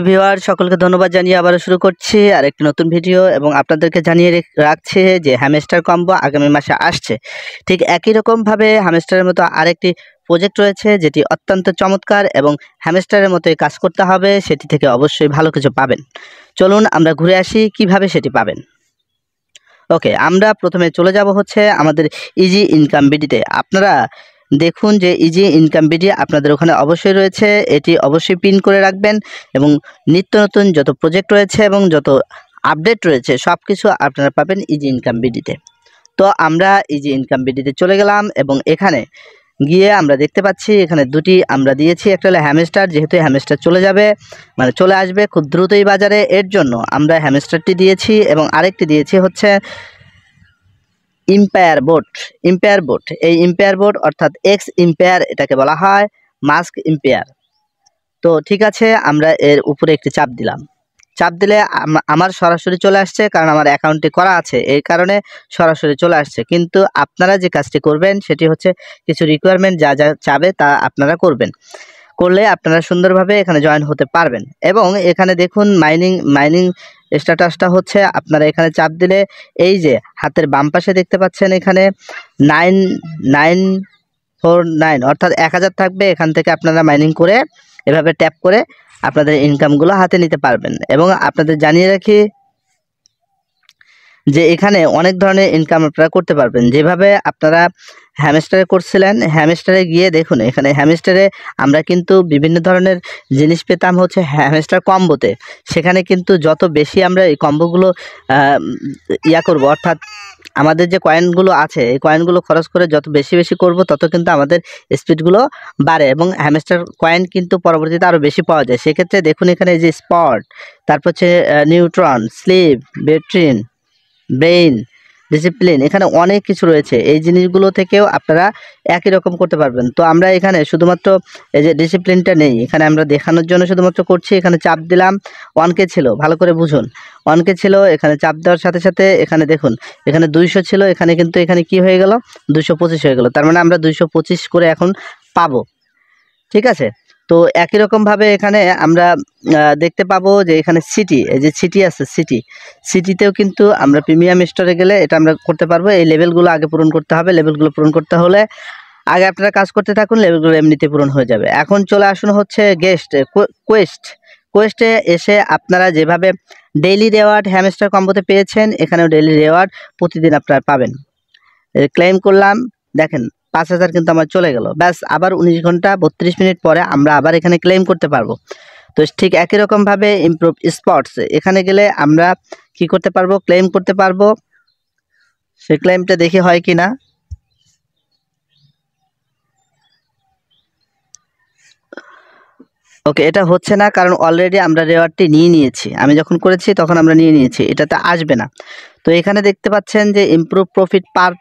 Viewer সকলকে ধন্যবাদ জানিয়ে আবার শুরু করছি আরেকটি নতুন ভিডিও এবং আপনাদেরকে জানিয়ে রাখছি যে হ্যামস্টার কম্বো আগামী মাসে আসছে। ঠিক একই রকমভাবে হ্যামস্টারের মতো আরেকটি প্রজেক্ট রয়েছে যেটি অত্যন্ত চমৎকার এবং হ্যামস্টারের মতোই কাজ করতে হবে, সেটি থেকে অবশ্যই ভালো কিছু পাবেন। চলুন আমরা ঘুরে আসি কিভাবে সেটি পাবেন। ওকে, আমরা প্রথমে চলে যাব হচ্ছে আমাদের ইজি ইনকাম বিডিতে। আপনারা দেখুন যে ইজি ইনকাম বিডি আপনাদের ওখানে অবশ্যই রয়েছে, এটি অবশ্যই পিন করে রাখবেন এবং নিত্য নতুন যত প্রজেক্ট রয়েছে এবং যত আপডেট রয়েছে সব কিছু আপনারা পাবেন ইজি ইনকাম বিডিতে। তো আমরা ইজি ইনকাম বিডিতে চলে গেলাম এবং এখানে গিয়ে আমরা দেখতে পাচ্ছি এখানে দুটি আমরা দিয়েছি, একটা হলো হ্যামস্টার, যেহেতু হ্যামস্টার চলে যাবে মানে চলে আসবে খুব দ্রুতই বাজারে, এর জন্য আমরা হ্যামস্টারটি দিয়েছি এবং আরেকটি দিয়েছি হচ্ছে ইম্পায়ার বোট। ইম্পায়ার বোট, এই ইম্পায়ার বোট অর্থাৎ এক্স ইম্পায়ার এটাকে বলা হয়, মাস্ক ইম্পায়ার। তো ঠিক আছে, আমরা এর উপরে একটি চাপ দিলাম, চাপ দিলে আমার সরাসরি চলে আসছে, কারণ আমার অ্যাকাউন্টে করা আছে এই কারণে সরাসরি চলে আসছে। কিন্তু আপনারা যে কাজটি করবেন সেটি হচ্ছে কিছু রিকোয়ারমেন্ট যা যা চাবে তা আপনারা করলে আপনারা সুন্দরভাবে এখানে জয়েন হতে পারবেন। এবং এখানে দেখুন মাইনিং স্ট্যাটাসটা হচ্ছে আপনারা এখানে চাপ দিলে এই যে হাতের বাম পাশে দেখতে পাচ্ছেন এখানে 9949 অর্থাৎ 1000 থাকবে, এখান থেকে আপনারা মাইনিং করে এভাবে ট্যাপ করে আপনাদের ইনকামগুলো হাতে নিতে পারবেন। এবং আপনাদের জানিয়ে রাখি যে এখানে অনেক ধরনের ইনকাম আপনারা করতে পারবেন, যেভাবে আপনারা হ্যামস্টারে করছিলেন। হ্যামস্টারে গিয়ে দেখুন এখানে হ্যামস্টারে আমরা কিন্তু বিভিন্ন ধরনের জিনিস পেতাম হচ্ছে হ্যামস্টার কম্বোতে, সেখানে কিন্তু যত বেশি আমরা এই কম্বোগুলো করব, অর্থাৎ আমাদের যে কয়েনগুলো আছে এই কয়েনগুলো খরচ করে যত বেশি বেশি করব তত কিন্তু আমাদের স্পিডগুলো বাড়ে এবং হ্যামস্টার কয়েন কিন্তু পরবর্তীতে আরও বেশি পাওয়া যায়। সেক্ষেত্রে দেখুন এখানে এই যে স্পট, তারপর হচ্ছে নিউট্রন, স্লিপ, বেট্রিন, ব্রেইন, ডিসিপ্লিন, এখানে অনেক কিছু রয়েছে। এই জিনিসগুলো থেকেও আপনারা একই রকম করতে পারবেন। তো আমরা এখানে শুধুমাত্র এই যে ডিসিপ্লিনটা নেই, এখানে আমরা দেখানোর জন্য শুধুমাত্র করছি। এখানে চাপ দিলাম, 1K ছিল, ভালো করে বুঝুন, 1K ছিল। এখানে চাপ দেওয়ার সাথে সাথে এখানে দেখুন এখানে 200 ছিল, এখানে কিন্তু এখানে কি হয়ে গেল 225 হয়ে গেল, তার মানে আমরা 225 করে এখন পাবো। ঠিক আছে, তো একই রকমভাবে এখানে আমরা দেখতে পাবো যে এখানে সিটি, এই যে সিটি আছে, সিটিতেও কিন্তু আমরা প্রিমিয়াম স্টোরে গেলে এটা আমরা করতে পারবো। এই লেভেলগুলো আগে পূরণ করতে হবে, লেভেলগুলো পূরণ করতে হলে আগে আপনারা কাজ করতে থাকুন, লেভেলগুলো এমনিতে পূরণ হয়ে যাবে। এখন চলে আসুন হচ্ছে কোয়েস্টে এসে আপনারা যেভাবে ডেইলি রেওয়ার্ড হ্যামস্টার কম্বোতে পেয়েছেন এখানেও ডেইলি রেওয়ার্ড প্রতিদিন আপনারা পাবেন। ক্লেম করলাম, দেখেন 5000 কিন্তু আমার চলে গেল, ব্যাস আবার 19 ঘন্টা 32 মিনিট পরে আমরা আবার এখানে ক্লেম করতে পারবো। তো ঠিক একই রকমভাবে ইমপ্রুভ স্পটস এখানে গেলে আমরা কি করতে পারবো, ক্লেম করতে পারবো। সেই ক্লেমটা দেখি হয় কি না। ওকে, এটা হচ্ছে না কারণ অলরেডি আমরা রেওয়ার্ডটি নিয়ে নিয়েছি, আমি যখন করেছি তখন আমরা নিয়ে নিয়েছি, এটাতে আসবে না। তো এখানে দেখতে পাচ্ছেন যে ইমপ্রুভ প্রফিট পার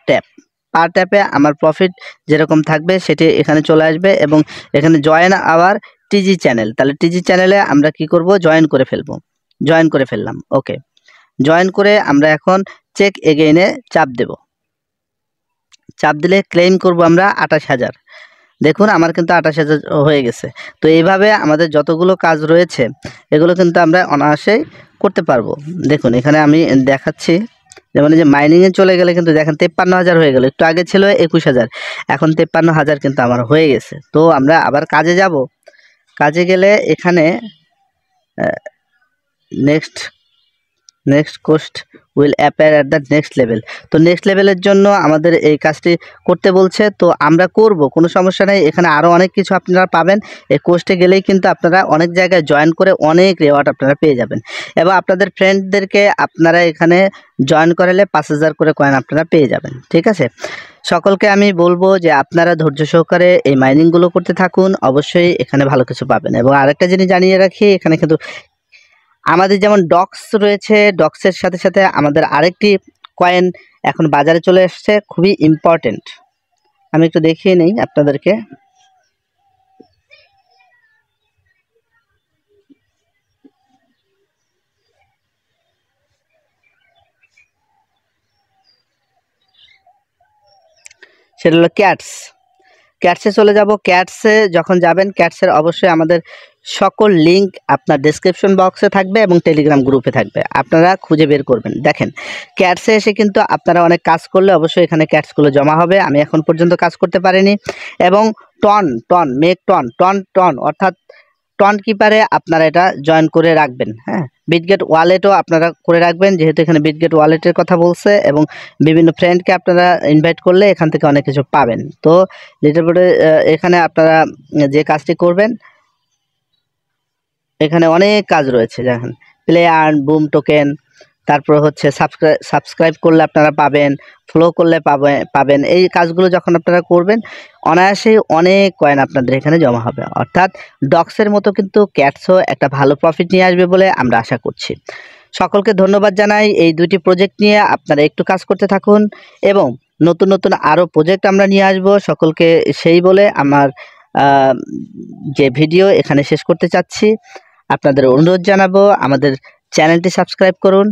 ট্যাপে আমার প্রফিট যেরকম থাকবে সেটি এখানে চলে আসবে। এবং এখানে জয়েন আওয়ার টিজি চ্যানেল, তাহলে টিজি চ্যানেলে আমরা কি করব, জয়েন করে ফেললাম। ওকে, জয়েন করে আমরা এখন চেক এগেইনে চাপ দিলে ক্লেম করব আমরা 28000। দেখুন আমার কিন্তু 28000 হয়ে গেছে। তো এইভাবে আমাদের যতগুলো কাজ রয়েছে এগুলো কিন্তু আমরা অনায়াসেই করতে পারবো। দেখুন এখানে আমি দেখাচ্ছি, যেমন এই যে মাইনিংয়ে চলে গেলে কিন্তু দেখেন 53000 হয়ে গেল, একটু আগে ছিল 21000, এখন 53000 কিন্তু আমার হয়ে গেছে। তো আমরা আবার কাজে যাব, কাজে গেলে এখানে next cost will appear at the next level. তো নেক্সট লেভেলের জন্য আমাদের এই কাজটি করতে বলছে, তো আমরা করব, কোনো সমস্যা নেই। এখানে আরও অনেক কিছু আপনারা পাবেন, এই কোস্টে গেলেই কিন্তু আপনারা অনেক জায়গায় জয়েন করে অনেক রেওয়ার্ড আপনারা পেয়ে যাবেন। এবং আপনাদের ফ্রেন্ডদেরকে আপনারা এখানে জয়েন করালে 5000 করে কয়েন আপনারা পেয়ে যাবেন। ঠিক আছে, সকলকে আমি বলবো যে আপনারা ধৈর্য সহকারে এই মাইনিংগুলো করতে থাকুন, অবশ্যই এখানে ভালো কিছু পাবেন। এবং আরেকটা জিনিস জানিয়ে রাখি, এখানে কিন্তু আমাদের যেমন ডক্স রয়েছে, ডক্সের সাথে সাথে আমাদের আরেকটি কয়েন এখন বাজারে চলে এসেছে, খুবই ইম্পর্টেন্ট। আমি একটু দেখিয়ে নেই আপনাদেরকে। সেটা হলো ক্যাটসে চলে যাব। ক্যাটসে যখন যাবেন, ক্যাটসের অবশ্যই আমাদের সকল লিঙ্ক আপনার ডেসক্রিপশন বক্সে থাকবে এবং টেলিগ্রাম গ্রুপে থাকবে, আপনারা খুঁজে বের করবেন। দেখেন ক্যাটসে এসে কিন্তু আপনারা অনেক কাজ করলে অবশ্যই এখানে ক্যাটসগুলো জমা হবে। আমি এখন পর্যন্ত কাজ করতে পারিনি। এবং মেক টন অর্থাৎ টন কিপারে আপনারা এটা জয়েন করে রাখবেন। হ্যাঁ, বিটগেট ওয়ালেটও আপনারা করে রাখবেন, যেহেতু এখানে বিটগেট ওয়ালেটের কথা বলছে, এবং বিভিন্ন ফ্রেন্ডকে আপনারা ইনভাইট করলে এখান থেকে অনেক কিছু পাবেন। তো যেটা বলে এখানে আপনারা যে কাজটি করবেন, এখানে অনেক কাজ রয়েছে, দেখেন প্লে আর্ন, বুম টোকেন, তারপর হচ্ছে সাবস্ক্রাইব করলে আপনারা পাবেন, ফলো করলে পাবেন। এই কাজগুলো যখন আপনারা করবেন অনায়াসেই অনেক কয়েন আপনাদের এখানে জমা হবে। অর্থাৎ ডক্সের মতো কিন্তু ক্যাটসও একটা ভালো প্রফিট নিয়ে আসবে বলে আমরা আশা করছি। সকলকে ধন্যবাদ জানাই। এই দুটি প্রজেক্ট নিয়ে আপনারা একটু কাজ করতে থাকুন, এবং নতুন নতুন আরও প্রজেক্ট আমরা নিয়ে আসব সকলকে, সেই বলে আমার যে ভিডিও এখানে শেষ করতে চাচ্ছি। আপনাদের অনুরোধ জানাবো, আমাদের চ্যানেলটি সাবস্ক্রাইব করুন।